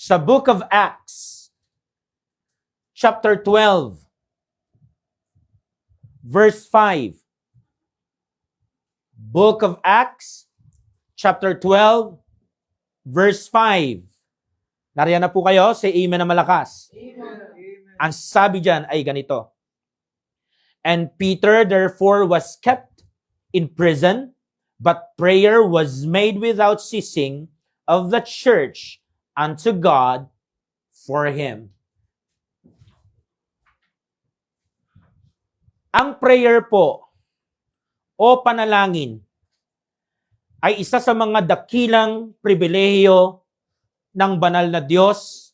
Sa Book of Acts, chapter 12, verse 5. Book of Acts, chapter 12, verse 5. Nariyan na po kayo, say amen na malakas. Amen. Ang sabi dyan ay ganito. And Peter therefore was kept in prison, but prayer was made without ceasing of the church unto God for him. Ang prayer po o panalangin ay isa sa mga dakilang pribilehiyo ng banal na Diyos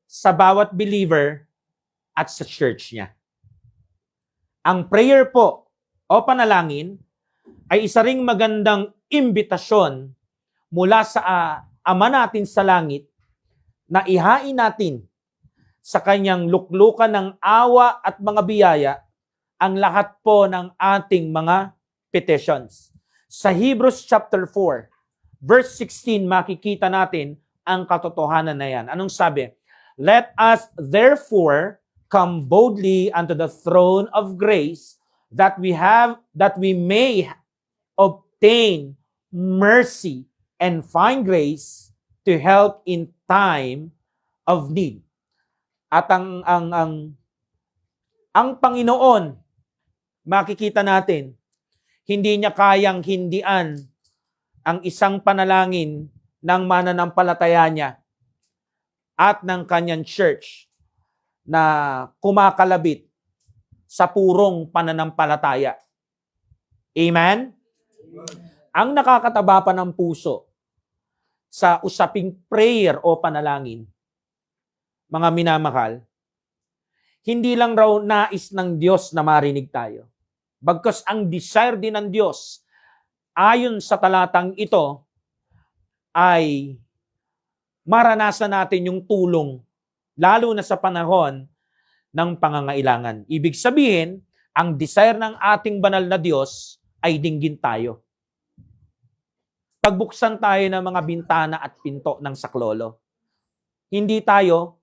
sa bawat believer at sa church niya. Ang prayer po o panalangin ay isa ring magandang imbitasyon mula sa Ama natin sa langit na ihain natin sa kanyang luklukan ng awa at mga biyaya ang lahat po ng ating mga petitions. Sa Hebrews chapter 4, verse 16, makikita natin ang katotohanan na yan. Anong sabi? Let us therefore come boldly unto the throne of grace that we may obtain mercy and find grace to help in time of need. At ang Panginoon, makikita natin, hindi niya kayang hindian ang isang panalangin ng mananampalataya niya at ng kanyang church na kumakalabit sa purong pananampalataya. Amen? Ang nakakataba pa ng puso sa usaping prayer o panalangin, mga minamahal, hindi lang raw nais ng Diyos na marinig tayo. Bagkus ang desire din ng Diyos, ayon sa talatang ito, ay maranasan natin yung tulong, lalo na sa panahon ng pangangailangan. Ibig sabihin, ang desire ng ating banal na Diyos ay dinggin tayo. Pagbuksan tayo ng mga bintana at pinto ng saklolo. Hindi tayo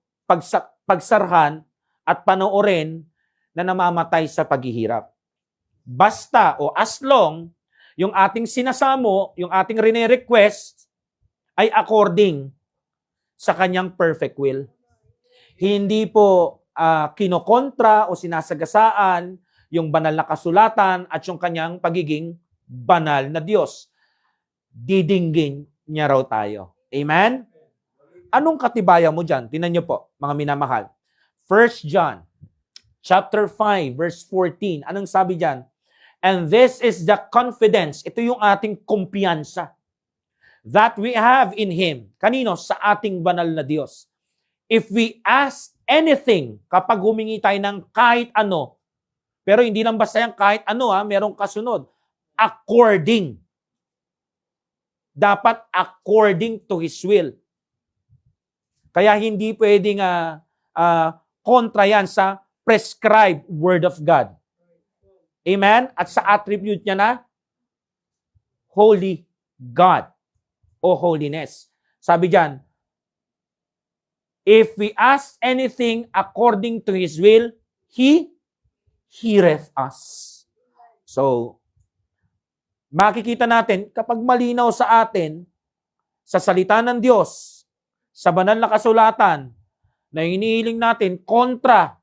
pagsarhan at panoorin na namamatay sa paghihirap. Basta o as long yung ating sinasamo, yung ating rene-request ay according sa kanyang perfect will. Hindi po kinokontra o sinasagasaan yung banal na kasulatan at yung kanyang pagiging banal na Diyos. Didinggin niya raw tayo. Amen? Anong katibayan mo dyan? Tingnan niyo po, mga minamahal. 1 John chapter 5, verse 14. Anong sabi dyan? And this is the confidence. Ito yung ating kumpiyansa that we have in Him. Kanino? Sa ating banal na Diyos. If we ask anything, kapag humingi tayo ng kahit ano, pero hindi lang basta yung kahit ano, merong kasunod. According. Dapat according to His will. Kaya hindi pwedeng kontra yan sa prescribed Word of God. Amen? At sa attribute niya na Holy God o holiness. Sabi diyan, if we ask anything according to His will, He heareth us. So, makikita natin, kapag malinaw sa atin, sa salita ng Diyos, sa banal na kasulatan, na hinihiling natin kontra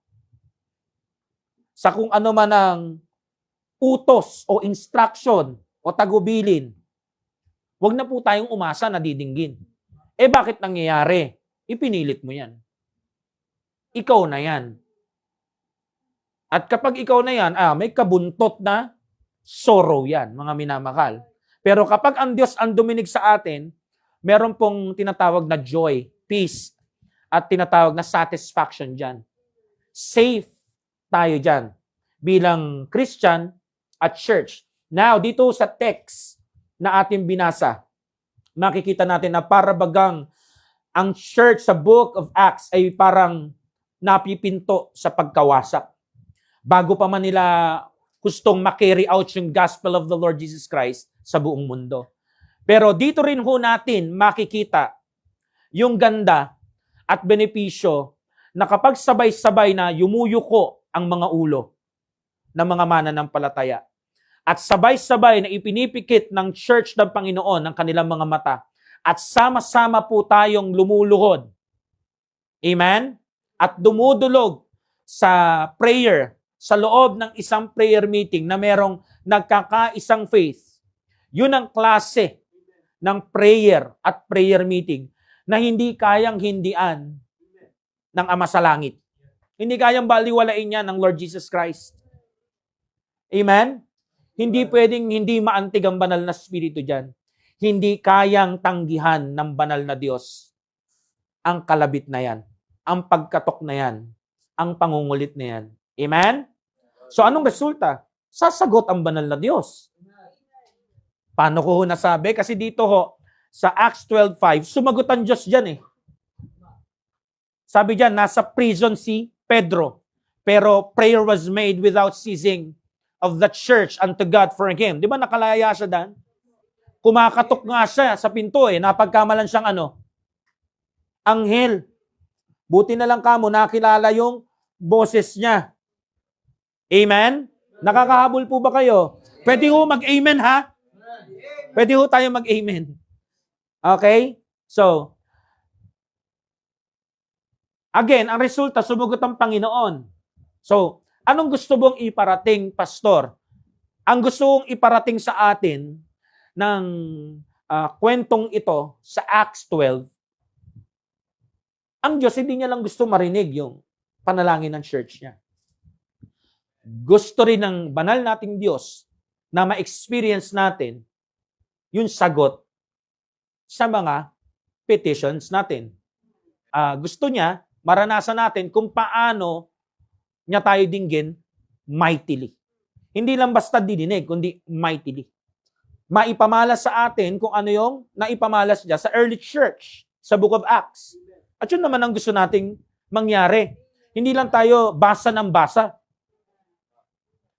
sa kung ano man ang utos o instruction o tagubilin, huwag na po tayong umasa na didinggin. Bakit nangyayari? Ipinilit mo yan. Ikaw na yan. At kapag ikaw na yan, may kabuntot na sorrow yan, mga minamahal. Pero kapag ang Diyos ang duminig sa atin, meron pong tinatawag na joy, peace, at tinatawag na satisfaction dyan. Safe tayo dyan bilang Christian at church. Now, dito sa text na ating binasa, makikita natin na para bagang ang church sa Book of Acts ay parang napipinto sa pagkawasak. Bago pa man nila gustong makarry out yung gospel of the Lord Jesus Christ sa buong mundo. Pero dito rin ho natin makikita yung ganda at benepisyo na kapag sabay-sabay na yumuyuko ang mga ulo ng mga mananampalataya at sabay-sabay na ipinipikit ng church ng Panginoon ang kanilang mga mata at sama-sama po tayong lumuluhod. Amen? At dumudulog sa prayer, sa loob ng isang prayer meeting na merong nagkakaisang faith. Yun ang klase ng prayer at prayer meeting na hindi kayang hindian ng Ama sa Langit. Hindi kayang baliwalain yan ng Lord Jesus Christ. Amen? Hindi pwedeng hindi maantig ang banal na spirito dyan. Hindi kayang tanggihan ng banal na Diyos ang kalabit na yan, ang pagkatok na yan, ang pangungulit na yan. Amen? So anong resulta? Sasagot ang banal na Diyos. Paano ko nasabi? Kasi dito sa Acts 12:5, sumagot ang Diyos dyan eh. Sabi dyan, nasa prison si Pedro, pero prayer was made without ceasing of the church unto God for him. Di ba nakalaya siya dan? Kumakatok nga siya sa pinto eh, napagkamalan siyang anghel. Buti na lang kamo, nakilala yung boses niya. Amen? Nakakahabol po ba kayo? Pwede ho mag-amen ha? Pwede ho tayo mag-amen. Okay? So, again, ang resulta, sumugot ang Panginoon. So, anong gusto mong iparating, Pastor? Ang gusto mong iparating sa atin ng kwentong ito sa Acts 12, ang Diyos hindi niya lang gusto marinig yung panalangin ng church niya. Gusto rin ng banal nating Diyos na ma-experience natin yung sagot sa mga petitions natin. Gusto niya, maranasan natin kung paano niya tayo dinggin mightily. Hindi lang basta didinig, kundi mightily. Maipamalas sa atin kung ano yung naipamalas niya sa early church, sa Book of Acts. At yun naman ang gusto nating mangyari. Hindi lang tayo basa ng basa.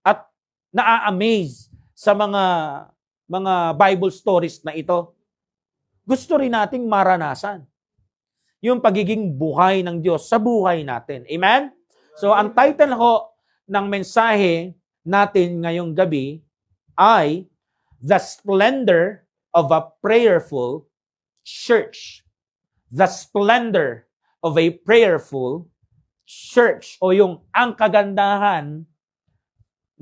At naa-amaze sa mga Bible stories na ito. Gusto rin nating maranasan yung pagiging buhay ng Diyos sa buhay natin. Amen? So, ang title ng mensahe natin ngayong gabi ay The Splendor of a Prayerful Church. The Splendor of a Prayerful Church. O yung ang kagandahan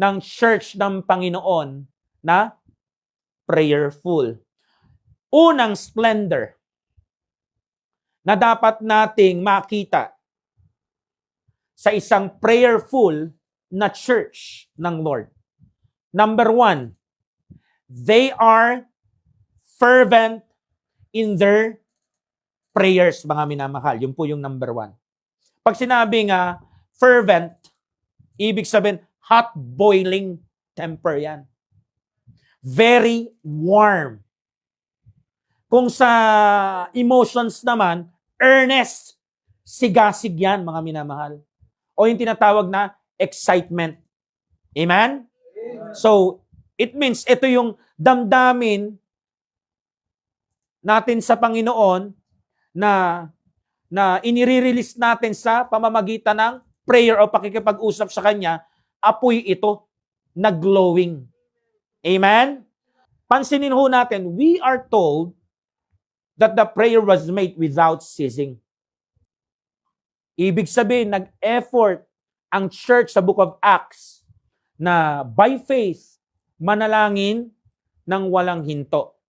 ng church ng Panginoon na prayerful. Unang splendor na dapat nating makita sa isang prayerful na church ng Lord. Number 1, they are fervent in their prayers, mga minamahal. Yun po yung number 1. Pag sinabing fervent, ibig sabihin, hot boiling temper yan. Very warm. Kung sa emotions naman, earnest, sigasig yan, mga minamahal. O yung tinatawag na excitement. Amen? So, it means ito yung damdamin natin sa Panginoon na inire-release natin sa pamamagitan ng prayer o pakikipag-usap sa Kanya, apoy ito na glowing. Amen? Pansinin ho natin, we are told that the prayer was made without ceasing. Ibig sabihin, nag-effort ang church sa Book of Acts na by faith, manalangin ng walang hinto.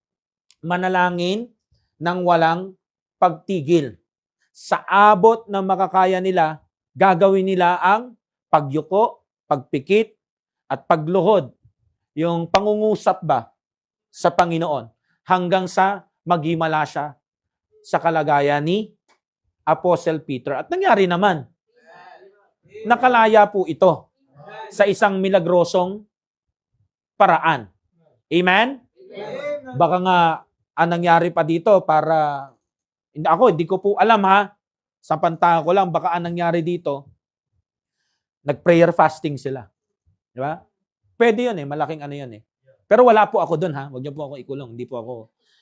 Manalangin ng walang pagtigil. Sa abot ng makakaya nila, gagawin nila ang pagyuko, pagpikit, at pagluhod. Yung pangungusap ba sa Panginoon hanggang sa maghimala siya sa kalagayan ni Apostle Peter. At nangyari naman. Nakalaya po ito sa isang milagrosong paraan. Amen? Baka nga ang nangyari pa dito para hindi ko po alam ha. Sa pantahan ko lang, baka ang nangyari dito, nag-prayer fasting sila. Di ba? Pwede yun malaking ano yun Pero wala po ako doon ha. Huwag niyo po ako ikulong.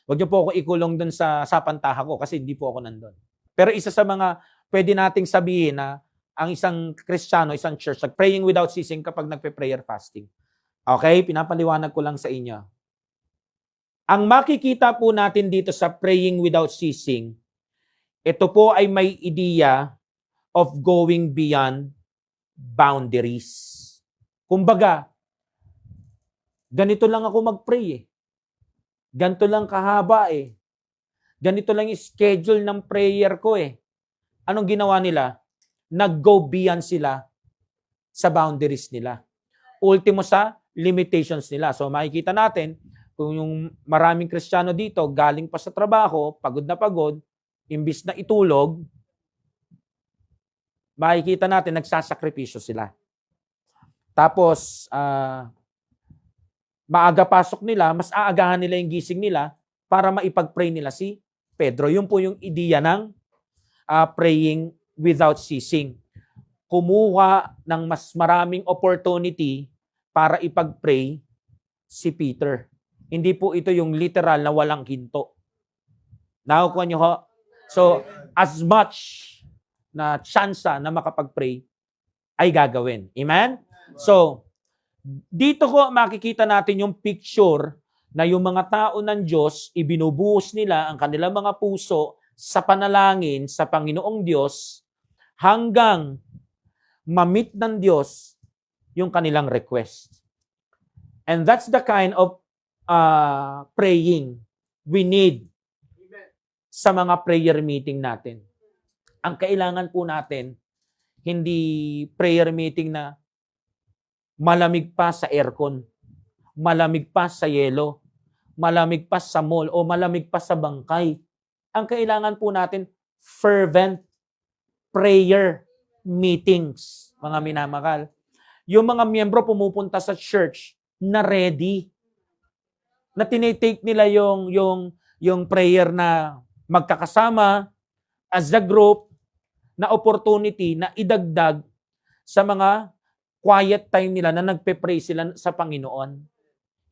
Huwag niyo po ako ikulong doon sa pantahan ko kasi hindi po ako nandun. Pero isa sa mga pwede nating sabihin na ang isang Kristiyano, isang church, praying without ceasing kapag nagpe-prayer fasting. Okay? Pinapaliwanag ko lang sa inyo. Ang makikita po natin dito sa praying without ceasing, ito po ay may ideya of going beyond boundaries. Kumbaga, ganito lang ako mag-pray eh. Ganito lang kahaba eh. Ganito lang yung schedule ng prayer ko eh. Anong ginawa nila? Nag-go beyond sila sa boundaries nila. Ultimo sa limitations nila. So makikita natin, kung yung maraming Kristiyano dito, galing pa sa trabaho, pagod na pagod, imbis na itulog, makikita natin, nagsasakripisyo sila. Tapos, maaga pasok nila, mas aagahan nila yung gising nila para maipag-pray nila si Pedro. Yun po yung ideya ng praying without ceasing. Kumuha ng mas maraming opportunity para ipag-pray si Peter. Hindi po ito yung literal na walang hinto. Nakukuha niyo ho? So, as much na tsansa na makapag-pray ay gagawin. Amen? So, dito ko makikita natin yung picture na yung mga tao ng Diyos, ibinubuhos nila ang kanilang mga puso sa panalangin sa Panginoong Diyos hanggang ma-meet ng Diyos yung kanilang request. And that's the kind of praying we need sa mga prayer meeting natin. Ang kailangan po natin, hindi prayer meeting na malamig pa sa aircon, malamig pa sa yelo, malamig pa sa mall, o malamig pa sa bangkay. Ang kailangan po natin, fervent prayer meetings, mga minamahal. Yung mga miyembro pumupunta sa church na ready, na tinitake nila yung prayer na magkakasama as a group, na opportunity na idagdag sa mga quiet time nila na nagpe-pray sila sa Panginoon.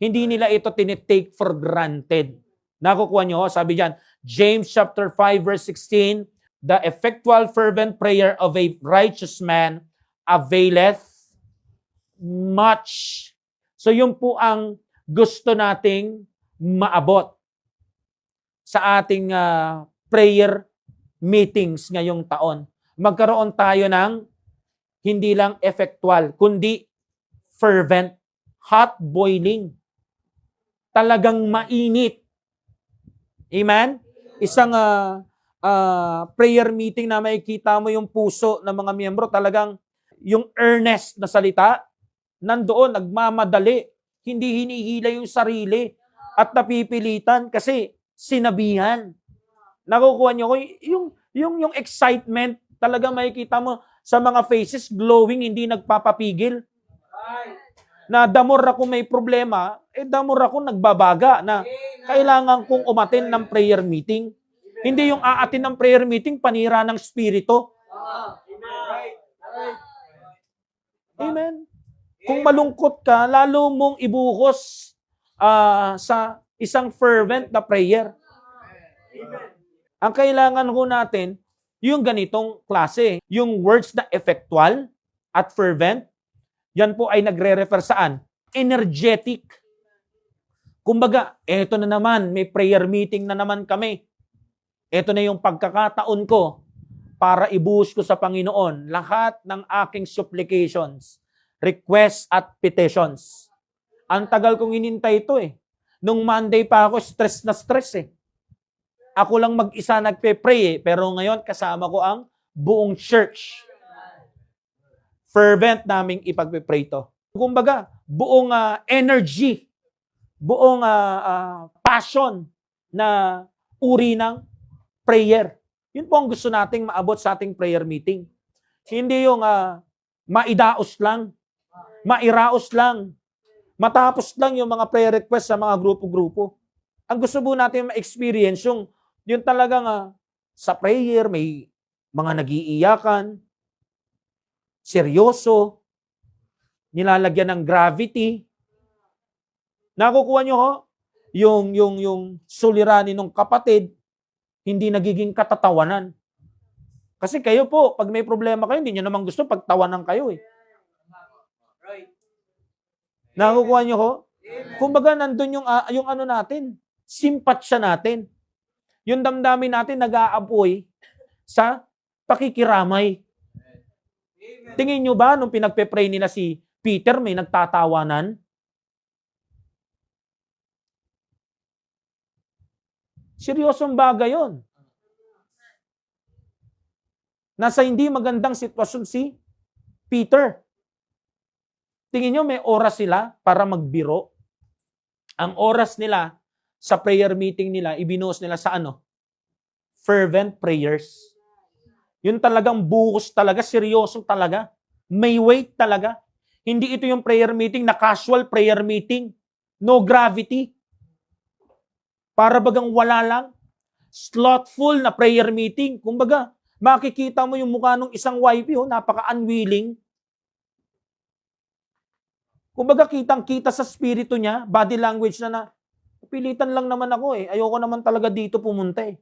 Hindi nila ito tinitake for granted. Nakukuha nyo, sabi diyan, James chapter 5 verse 16, the effectual fervent prayer of a righteous man availeth much. So yun po ang gusto nating maabot sa ating prayer meetings ngayong taon. Magkaroon tayo ng hindi lang effectual, kundi fervent, hot boiling. Talagang mainit. Amen? Isang prayer meeting na makikita mo yung puso ng mga miyembro, talagang yung earnest na salita, nandoon, nagmamadali, hindi hinihila yung sarili at napipilitan kasi sinabihan. Nakukuha niyo ko yung excitement, talagang makikita mo sa mga faces, glowing, hindi nagpapapigil. Na damor ako may problema, damor ako nagbabaga na kailangan kong umatin ng prayer meeting. Hindi yung aatin ng prayer meeting, panira ng spirito. Amen. Kung malungkot ka, lalo mong ibuhos sa isang fervent na prayer. Ang kailangan ho natin, yung ganitong klase, yung words na effectual at fervent, yan po ay nagre-refer saan? Energetic. Kumbaga, eto na naman, may prayer meeting na naman kami. Eto na yung pagkakataon ko para ibuhos ko sa Panginoon lahat ng aking supplications, requests at petitions. Ang tagal kong hinintay ito eh. Nung Monday pa ako, stress na stress eh. Ako lang mag-isa nagpe-pray eh, pero ngayon kasama ko ang buong church. Fervent naming ipagpe-pray to. Kumbaga, buong energy, buong passion na uri ng prayer. Yun po ang gusto nating maabot sa ating prayer meeting. Hindi yung maidaos lang, mairaos lang, matapos lang yung mga prayer requests sa mga grupo-grupo. Ang gusto po natin ma-experience yung talagang sa prayer may mga nag-iiyakan, seryoso, nilalagyan ng gravity. Nakukuha nyo ho? Yung suliranin ng kapatid, hindi nagiging katatawanan. Kasi kayo po, pag may problema kayo, hindi nyo naman gusto pagtawanan kayo eh. Nakukuha nyo ko? Kumbaga, nandun yung ano natin, simpatsya natin. Yung damdamin natin nag-aapoy sa pakikiramay. Tingin nyo ba, nung pinagpe-pray nila si Peter, may nagtatawanan? Seryosong bagay yon. Nasa hindi magandang sitwasyon si Peter. Tingin nyo, may oras sila para magbiro. Ang oras nila sa prayer meeting nila, ibinuhos nila sa ano? Fervent prayers. Yun talagang buhos talaga, seryoso talaga. May weight talaga. Hindi ito yung prayer meeting na casual prayer meeting. No gravity. Para bagang wala lang. Slothful na prayer meeting. Kumbaga, makikita mo yung mukha ng isang wifey, napaka-unwilling. Kumbaga, kitang-kita sa spirito niya, body language na pilitan lang naman ako eh. Ayoko naman talaga dito pumunta eh.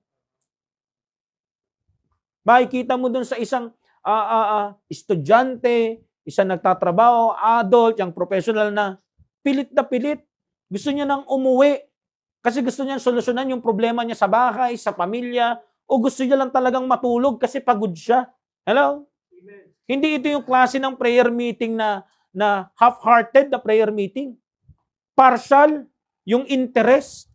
Makikita mo dun sa isang estudyante, isang nagtatrabaho, adult, yung professional na pilit. Gusto niya nang umuwi. Kasi gusto niya solusyonan yung problema niya sa bahay, sa pamilya, o gusto niya lang talagang matulog kasi pagod siya. Hello? Amen. Hindi ito yung klase ng prayer meeting na half-hearted na prayer meeting. Partial, yung interest.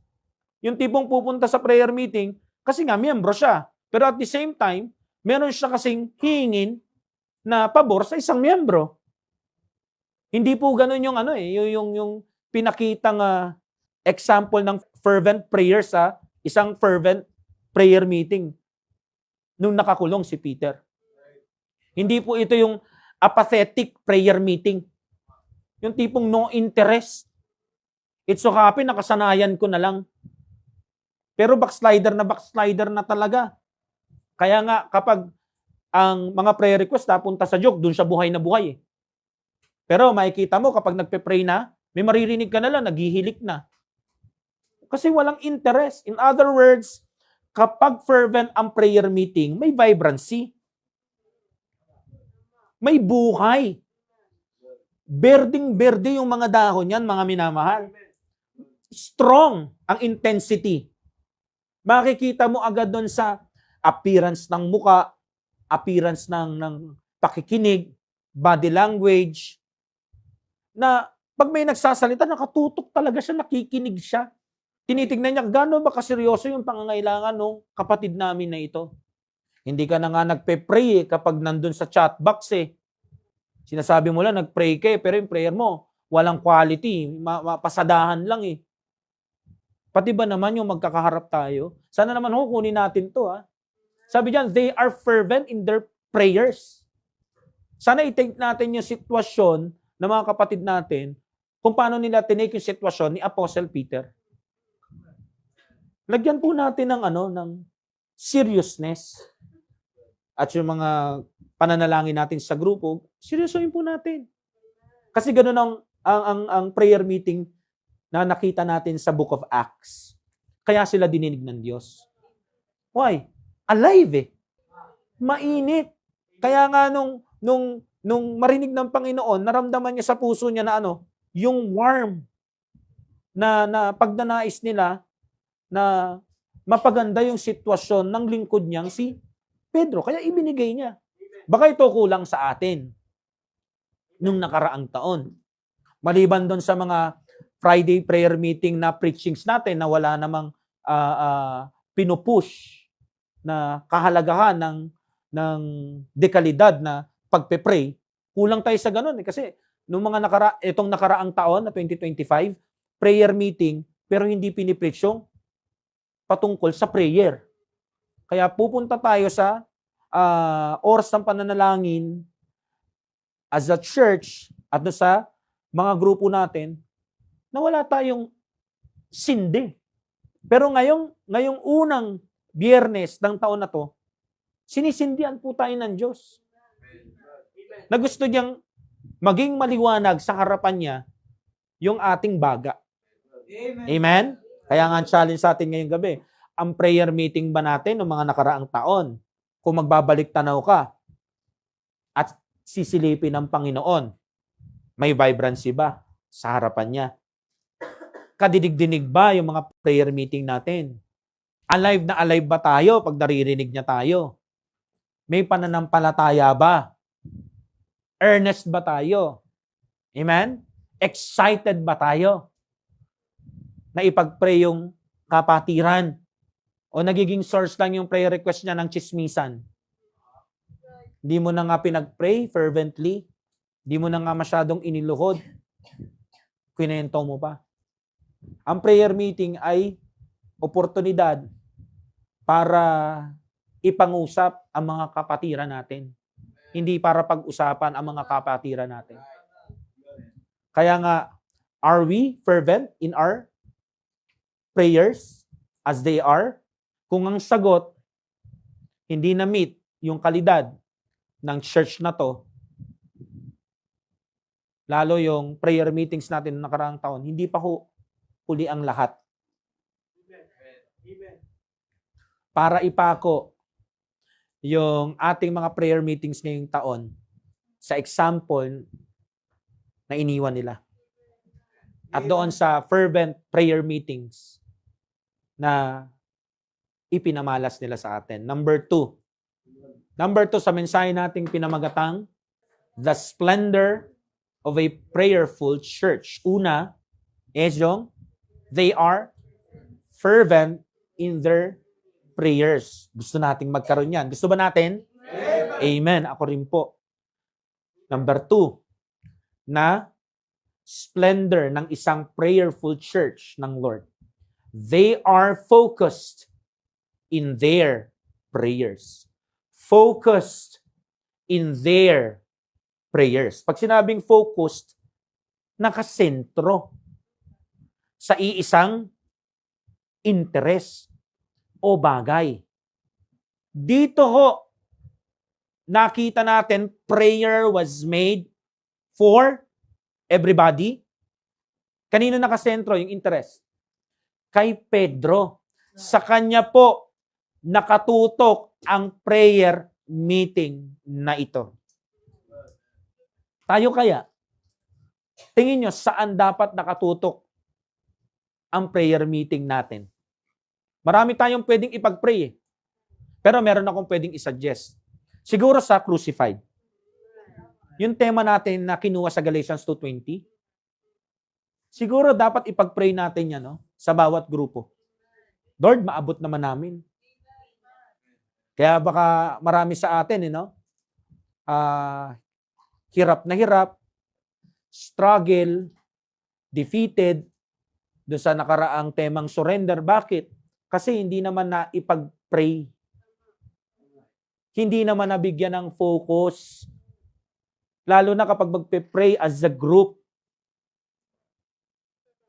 Yung tipong pupunta sa prayer meeting, kasi nga, miyembro siya. Pero at the same time, meron siya kasing hingin na pabor sa isang miyembro. Hindi po ganun yung yung pinakitang example ng fervent prayer sa isang fervent prayer meeting nung nakakulong si Peter. Hindi po ito yung apathetic prayer meeting. Yung tipong no interest. It's so happy, nakasanayan ko na lang. Pero backslider na talaga. Kaya nga, kapag ang mga prayer request napunta sa joke, dun siya buhay na buhay. Pero makikita mo, kapag nagpe-pray na, may maririnig ka na lang, naghihilik na. Kasi walang interest. In other words, kapag fervent ang prayer meeting, may vibrancy. May buhay. Berding-berde yung mga dahon yan, mga minamahal. Strong ang intensity. Makikita mo agad doon sa appearance ng muka, appearance ng pakikinig, body language, na pag may nagsasalita, nakatutok talaga siya, nakikinig siya. Tinitignan niya, gano'n ba kaseryoso yung pangangailangan ng kapatid namin na ito? Hindi ka na nga nagpe-pray kapag nandun sa chat box eh. Sinasabi mo lang, nag-pray ka pero yung prayer mo, walang quality, pasadahan lang eh. Pati ba naman yung magkakaharap tayo? Sana naman kunin natin to ha. Sabi diyan, they are fervent in their prayers. Sana i-take natin yung sitwasyon ng mga kapatid natin kung paano nila tinake yung sitwasyon ni Apostle Peter. Lagyan po natin ng seriousness. At yung mga pananalangin natin sa grupo, seryosohin po natin. Kasi ganoon ang prayer meeting na nakita natin sa Book of Acts. Kaya sila dininig ng Diyos. Why? Alive eh. Mainit. Kaya nga nung marinig ng Panginoon, naramdaman niya sa puso niya na yung warm na pagnanais nila na mapaganda yung sitwasyon ng lingkod niyang si Pedro. Kaya ibinigay niya. Baka ito kulang sa atin nung nakaraang taon. Maliban doon sa mga Friday prayer meeting na preachings natin na wala namang pinupush na kahalagahan ng dekalidad na pagpe-pray, kulang tayo sa ganun eh. Kasi nung itong nakaraang taon na 2025, prayer meeting, pero hindi pinipreach yung patungkol sa prayer. Kaya pupunta tayo sa oras ng pananalangin as a church at sa mga grupo natin na wala tayong sindi. Pero ngayong unang Biyernes ng taon na to, sinisindihan po tayo ng Diyos. Na gusto niyang maging maliwanag sa harapan niya yung ating baga. Amen? Kaya nga ang challenge sa atin ngayong gabi, ang prayer meeting ba natin ng mga nakaraang taon kung magbabalik tanaw ka at sisilipin ng Panginoon, may vibrancy ba sa harapan niya? Kadidig-dinig ba yung mga prayer meeting natin? Alive na alive ba tayo pag naririnig niya tayo? May pananampalataya ba? Earnest ba tayo? Amen? Excited ba tayo na ipag-pray yung kapatiran? O nagiging source lang yung prayer request niya ng chismisan? Hindi mo na nga pinag-pray fervently? Hindi mo na nga masyadong iniluhod? Kwento mo pa. Ang prayer meeting ay oportunidad para ipangusap ang mga kapatiran natin. Hindi para pag-usapan ang mga kapatiran natin. Kaya nga, are we fervent in our prayers as they are? Kung ang sagot, hindi na-meet yung kalidad ng church na to, lalo yung prayer meetings natin noong nakaraang taon, hindi pa huli ang lahat. Para ipako yung ating mga prayer meetings ngayong taon sa example na iniwan nila. At doon sa fervent prayer meetings na ipinamalas nila sa atin. Number 2 sa mensahe nating pinamagatang, the splendor of a prayerful church. Una, they are fervent in their prayers. Gusto nating magkaroon yan. Gusto ba natin? Amen. Ako rin po. Number 2, na splendor ng isang prayerful church ng Lord. They are focused in their prayers. Focused in their prayers. Pag sinabing focused, nakasentro sa iisang interes o bagay. Dito ho, nakita natin, prayer was made for everybody. Kanino nakasentro yung interest? Kay Pedro. Sa kanya po, nakatutok ang prayer meeting na ito. Tayo kaya, tingin nyo saan dapat nakatutok ang prayer meeting natin? Marami tayong pwedeng ipag-pray. Pero meron akong pwedeng isuggest. Siguro sa crucified. Yung tema natin na kinuha sa Galatians 2:20, siguro dapat ipag-pray natin yan, no? Sa bawat grupo. Lord, maabot naman namin. Kaya baka marami sa atin, hirap na hirap, struggle, defeated, doon sa nakaraang temang surrender. Bakit? Kasi hindi naman na ipag-pray. Hindi naman nabigyan ng focus. Lalo na kapag magpe-pray as a group.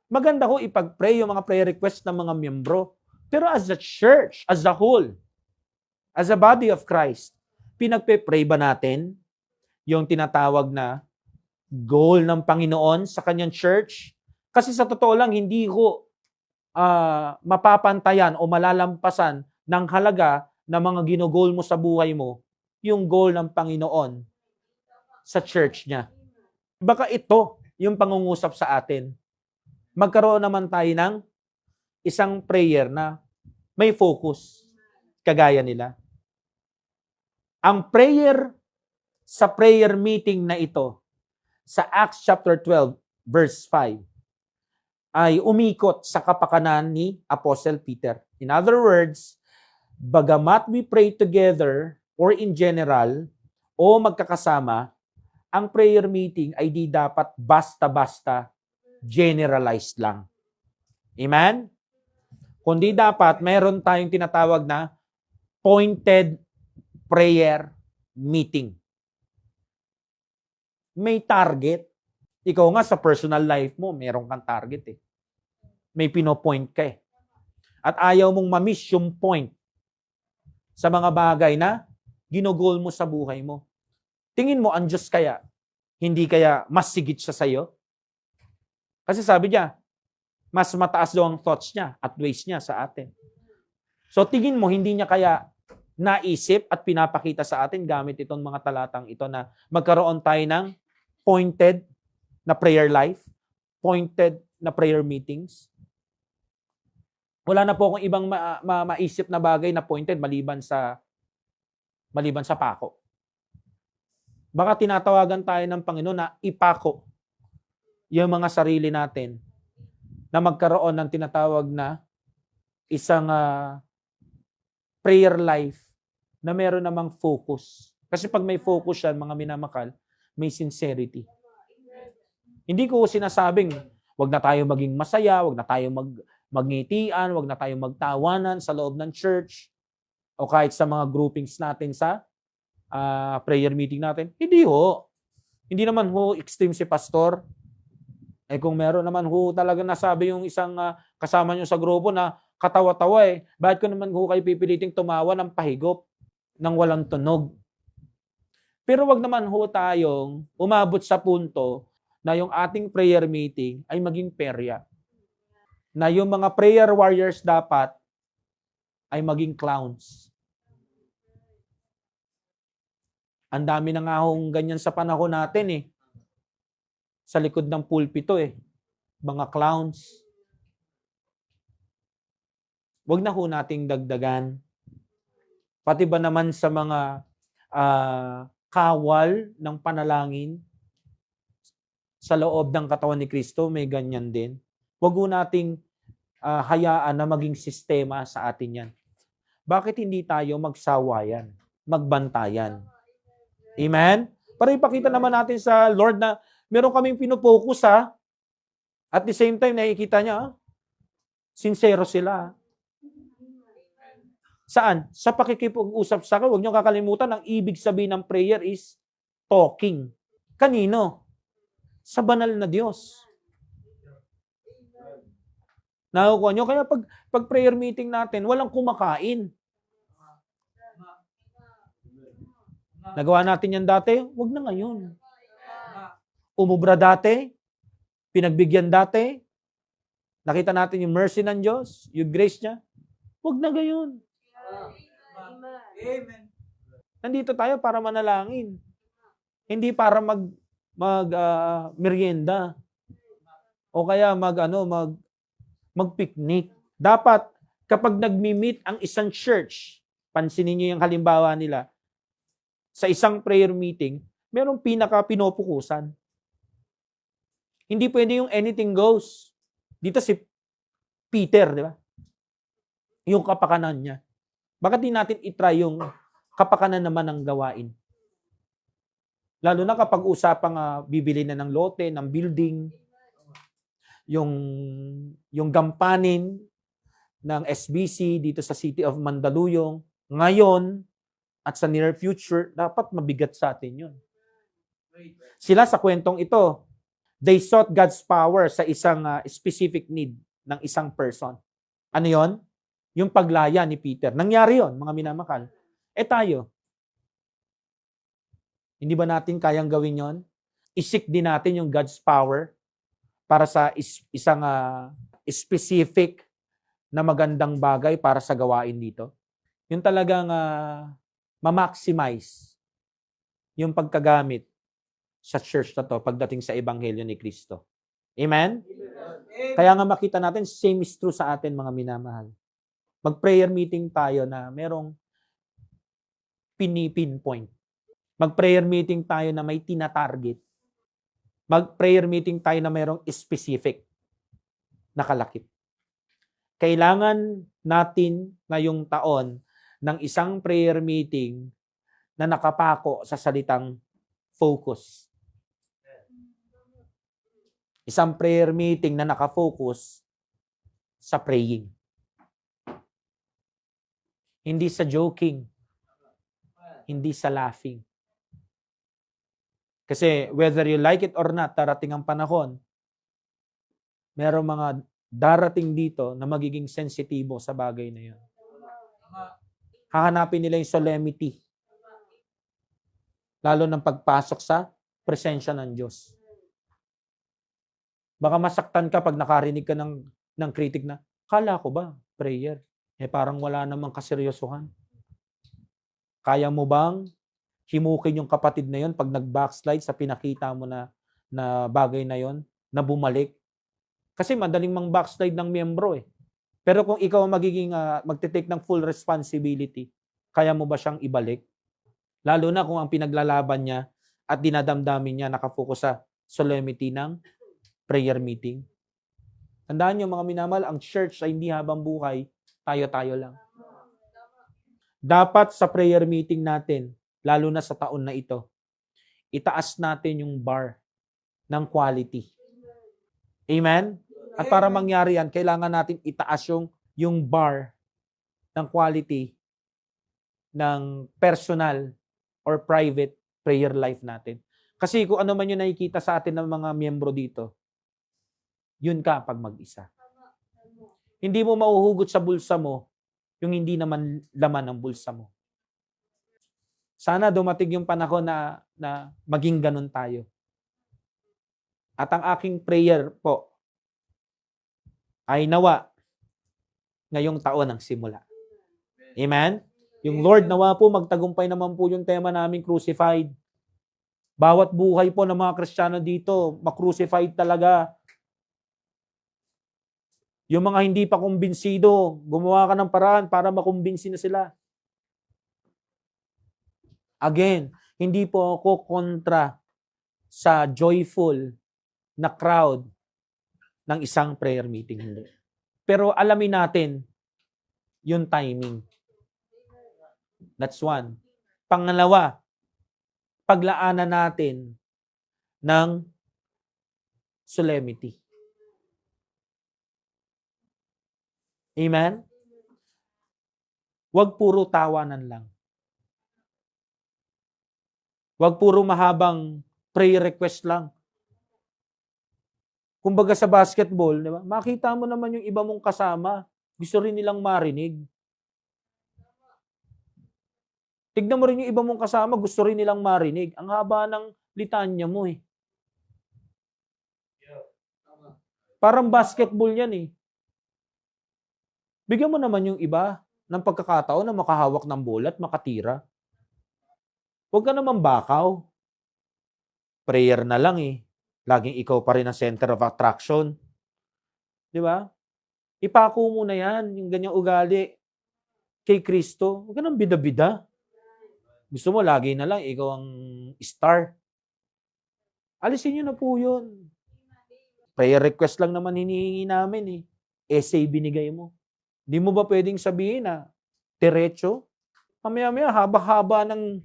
Maganda ko ipag-pray yung mga prayer requests ng mga miyembro. Pero as a church, as a whole, as a body of Christ, pinagpe-pray ba natin yung tinatawag na goal ng Panginoon sa kanyang church? Kasi sa totoo lang, hindi ko mapapantayan o malalampasan ng halaga na mga ginugol mo sa buhay mo, yung goal ng Panginoon sa church niya. Baka ito yung pangungusap sa atin. Magkaroon naman tayo ng isang prayer na may focus, kagaya nila. Ang prayer sa prayer meeting na ito, sa Acts chapter 12, verse 5, ay umikot sa kapakanan ni Apostle Peter. In other words, bagamat we pray together or in general o magkakasama, ang prayer meeting ay di dapat basta-basta generalized lang. Amen? Kundi dapat meron tayong tinatawag na pointed prayer meeting. May target. Ikaw nga sa personal life mo, meron kang target eh. May pinopoint ka eh. At ayaw mong ma-miss yung point sa mga bagay na ginugol mo sa buhay mo. Tingin mo, ang Diyos kaya, hindi kaya mas sigit siya sa'yo? Kasi sabi niya, mas mataas daw ang thoughts niya at ways niya sa atin. So tingin mo, hindi niya kaya naisip at pinapakita sa atin gamit itong mga talatang ito na magkaroon tayo ng pointed na prayer life, pointed na prayer meetings. Wala na po akong ibang maisip na bagay na pointed maliban sa pako. Baka tinatawagan tayo ng Panginoon na ipako yung mga sarili natin na magkaroon ng tinatawag na isang prayer life na meron namang focus. Kasi pag may focus yan, mga minamakal, may sincerity. Hindi ko sinasabing, wag na tayo maging masaya, wag na tayo magngitian, wag na tayo magtawanan sa loob ng church o kahit sa mga groupings natin sa prayer meeting natin. Hindi ho. Hindi naman ho extreme si pastor. Kung meron naman ho talaga nasabi yung isang kasama nyo sa grupo na katawa-tawa bakit ko naman ho kayo pipiliting tumawa ng pahigop ng walang tunog? Pero wag naman ho tayong umabot sa punto na yung ating prayer meeting ay maging perya. Na yung mga prayer warriors dapat ay maging clowns. Ang dami na nga hong ganyan sa panahon natin sa likod ng pulpito mga clowns. Wag na ho nating dagdagan. Pati ba naman sa mga kawal ng panalangin sa loob ng katawan ni Kristo, may ganyan din. Wag ho nating hayaan na maging sistema sa atin yan. Bakit hindi tayo magsawayan, magbantayan? Amen? Para ipakita naman natin sa Lord na meron kaming pinupokus at the same time nakikita niya, sincero sila. Saan? Sa pakikipag-usap sa akin, huwag niyo kakalimutan, ang ibig sabihin ng prayer is talking. Kanino? Sa banal na Diyos. Nakukuha niyo? Kaya pag prayer meeting natin, walang kumakain. Nagawa natin yan dati, huwag na ngayon. Umubra dati, pinagbigyan dati, nakita natin yung mercy ng Diyos, yung grace niya, huwag na gayon. Amen. Nandito tayo para manalangin. Hindi para merienda. O kaya mag-picnic. Dapat kapag nagmi-meet ang isang church, pansinin niyo yung halimbawa nila, sa isang prayer meeting, merong pinaka-pinopukusan. Hindi pwede yung anything goes. Dito si Peter, di ba? Yung kapakanan niya. Bakit di natin itry yung kapakanan naman ng gawain? Lalo na kapag usapang bibili na ng lote, ng building, yung gampanin ng SBC dito sa City of Mandaluyong, ngayon, at sa near future, dapat mabigat sa atin yun. Sila sa kwentong ito, they sought God's power sa isang specific need ng isang person. Ano yon? Yung paglaya ni Peter. Nangyari yon, mga minamakal. Tayo, hindi ba natin kayang gawin yon? Isik din natin yung God's power para sa isang specific na magandang bagay para sa gawain dito. Yung talagang ma-maximize yung pagkagamit sa church na to pagdating sa Ebanghelyo ni Kristo. Amen? Amen? Kaya nga makita natin, same is true sa atin mga minamahal. Mag-prayer meeting tayo na merong pinipinpoint. Mag-prayer meeting tayo na may tina-target. Mag-prayer meeting tayo na merong specific na kalakip. Kailangan natin ngayong taon ng isang prayer meeting na nakapako sa salitang focus. Isang prayer meeting na nakafocus sa praying. Hindi sa joking. Hindi sa laughing. Kasi whether you like it or not, darating ang panahon, merong mga darating dito na magiging sensitibo sa bagay na yun. Hahanapin nila yung solemnity. Lalo ng pagpasok sa presensya ng Diyos. Baka masaktan ka pag nakarinig ka ng critic na, kala ko ba, prayer? Parang wala namang kaseryosohan. Kaya mo bang himukin yung kapatid na yon pag nag-backslide sa pinakita mo na bagay na yon, na bumalik? Kasi madaling mang backslide ng miyembro eh. Pero kung ikaw magiging magte-take ng full responsibility, kaya mo ba siyang ibalik? Lalo na kung ang pinaglalaban niya at dinadamdamin niya nakafocus sa solemnity ng prayer meeting. Tandaan niyo mga minamahal, ang church ay hindi habang buhay, tayo-tayo lang. Dapat sa prayer meeting natin, lalo na sa taon na ito, itaas natin yung bar ng quality. Amen? At para mangyari yan, kailangan natin itaas yung bar ng quality ng personal or private prayer life natin. Kasi kung ano man yung nakikita sa atin ng mga miyembro dito, yun ka pag mag-isa. Hindi mo mauhugot sa bulsa mo yung hindi naman laman ng bulsa mo. Sana dumating yung panahon na maging ganun tayo. At ang aking prayer po ay nawa ngayong taon ang simula. Amen? Yung Lord, nawa po magtagumpay naman po yung tema namin, crucified. Bawat buhay po ng mga Kristiyano dito, makrucified talaga. Yung mga hindi pa kumbinsido, gumawa ka ng paraan para makumbinsi na sila. Again, hindi po ako kontra sa joyful na crowd ng isang prayer meeting. Hindi. Pero alamin natin yung timing. That's one. Pangalawa, paglaanan natin ng solemnity. Amen? Huwag puro tawanan lang. Huwag puro mahabang prayer request lang. Kumbaga sa basketball, di ba? Makita mo naman yung iba mong kasama, gusto rin nilang marinig. Tignan mo rin yung iba mong kasama, gusto rin nilang marinig. Ang haba ng litanya mo eh. Parang basketball yan eh. Bigyan mo naman yung iba ng pagkakataon na makahawak ng bola at makatira. Huwag ka naman bakaw. Prayer na lang eh. Laging ikaw pa rin ang center of attraction. Di ba? Ipako mo na yan, yung ganyang ugali kay Kristo. Huwag ka nang bida-bida. Gusto mo, lagi na lang, ikaw ang star. Alisin nyo na po yun. Prayer request lang naman hinihingi namin eh. Essay binigay mo. Hindi mo ba pwedeng sabihin na diretso? Mamaya-maya, haba-haba ng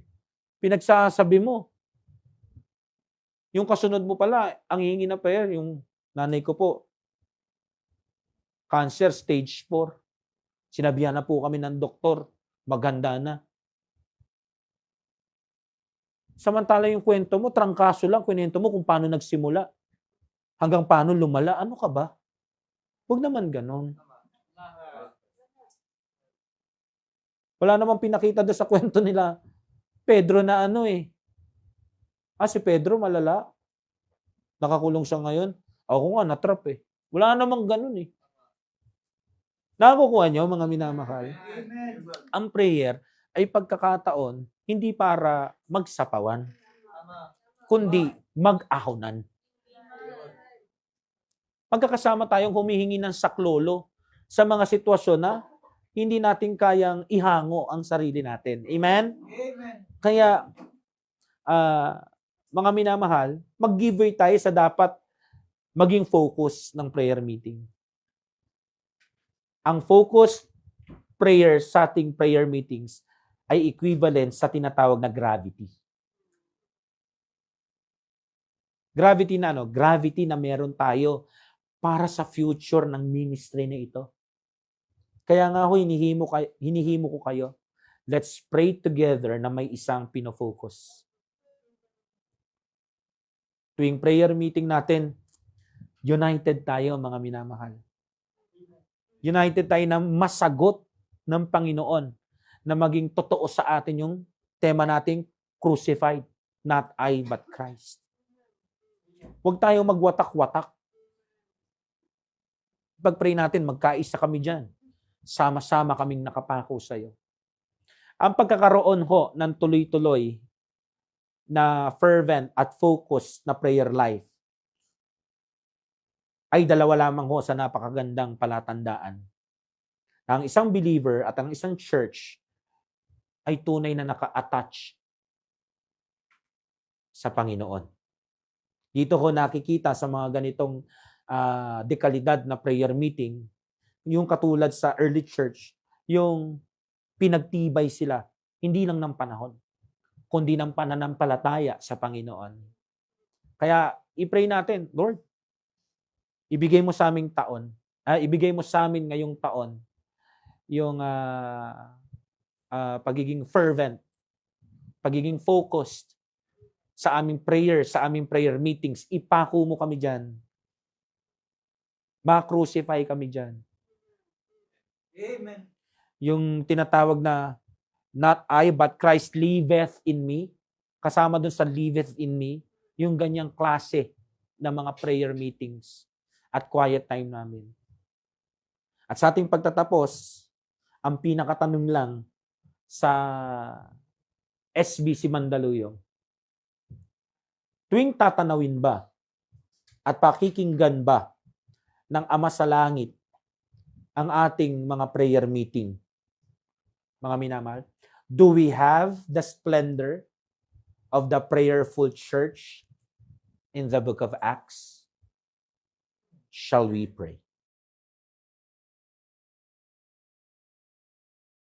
pinagsasabi mo. Yung kasunod mo pala, ang hihingi na prayer, yung nanay ko po, cancer stage 4. Sinabihan na po kami ng doktor, maganda na. Samantala yung kwento mo, trangkaso lang, kwento mo kung paano nagsimula. Hanggang paano lumala. Ano ka ba? Huwag naman ganon. Wala namang pinakita doon sa kwento nila. Pedro na ano eh. Si Pedro malala. Nakakulong siya ngayon. Ako nga, natrap eh. Wala namang ganon eh. Nakakukuha niyo, mga minamahal? Ang prayer ay pagkakataon hindi para magsapawan, kundi mag-ahonan. Magkakasama tayong humihingi ng saklolo sa mga sitwasyon na hindi natin kayang ihango ang sarili natin. Amen? Kaya, mga minamahal, mag-giveaway tayo sa dapat maging focus ng prayer meeting. Ang focus prayer sa ating prayer meetings ay equivalent sa tinatawag na gravity. Gravity na ano? Gravity na meron tayo para sa future ng ministry na ito. Kaya nga ako, hinihimo ko kayo. Let's pray together na may isang pinofocus. Tuwing prayer meeting natin, united tayo mga minamahal. United tayo na masagot ng Panginoon na maging totoo sa atin yung tema nating crucified, not I but Christ. Huwag tayo magwatak-watak. Pag-pray natin, magkaisa kami dyan. Sama-sama kaming nakapako sa'yo. Ang pagkakaroon ho ng tuloy-tuloy na fervent at focused na prayer life ay dalawa lamang ho sa napakagandang palatandaan. Ang isang believer at ang isang church ay tunay na naka-attach sa Panginoon. Dito ko nakikita sa mga ganitong dekalidad na prayer meeting, yung katulad sa early church, yung pinagtibay sila, hindi lang ng panahon, kundi ng pananampalataya sa Panginoon. Kaya, i-pray natin, Lord, ibigay mo sa aming taon, ibigay mo sa amin ngayong taon, yung pagiging fervent, pagiging focused sa aming prayer meetings. Ipako mo kami dyan. Ma-crucify kami dyan. Amen. Yung tinatawag na not I, but Christ liveth in me. Kasama dun sa liveth in me, yung ganyang klase ng mga prayer meetings at quiet time namin. At sa ating pagtatapos, ang pinakatanong lang sa SBC Mandaluyong, tuwing tatanawin ba at pakikinggan ba ng Ama sa Langit ang ating mga prayer meeting? Mga minamahal, do we have the splendor of the prayerful church in the book of Acts? Shall we pray?